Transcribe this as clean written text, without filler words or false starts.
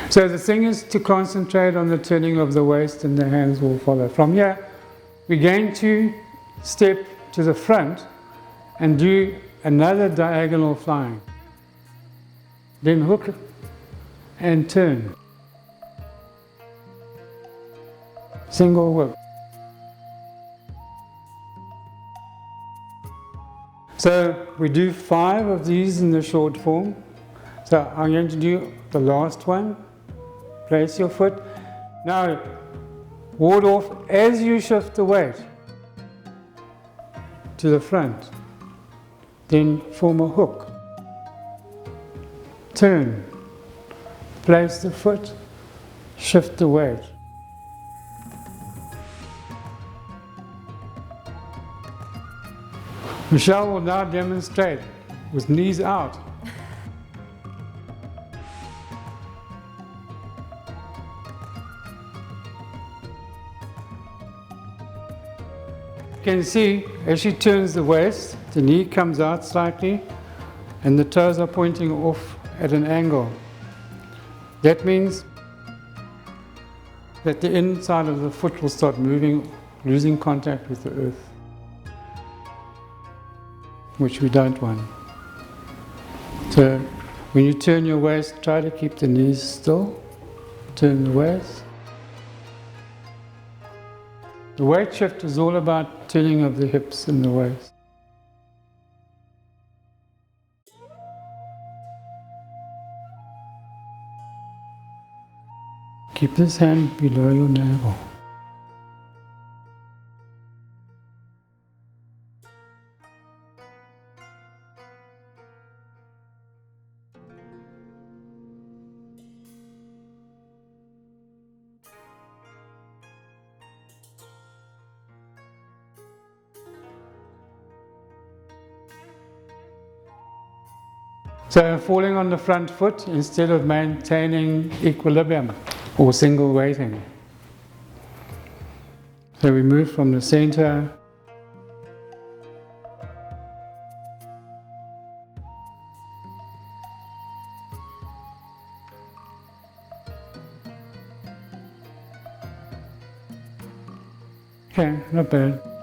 So the thing is to concentrate on the turning of the waist and the hands will follow. From here, we're going to step to the front and do another diagonal flying. Then hook and turn. Single hook. So we do 5 of these in the short form. So I'm going to do the last one. Place your foot. Now ward off as you shift the weight to the front. Then form a hook. Turn. Place the foot. Shift the weight. Michelle will now demonstrate with knees out. You can see as she turns the waist, the knee comes out slightly and the toes are pointing off at an angle. That means that the inside of the foot will start moving, losing contact with the earth, which we don't want. So when you turn your waist, try to keep the knees still. Turn the waist. The weight shift is all about turning of the hips and the waist. Keep this hand below your navel. So falling on the front foot instead of maintaining equilibrium or single weighting. So we move from the center. Okay, not bad.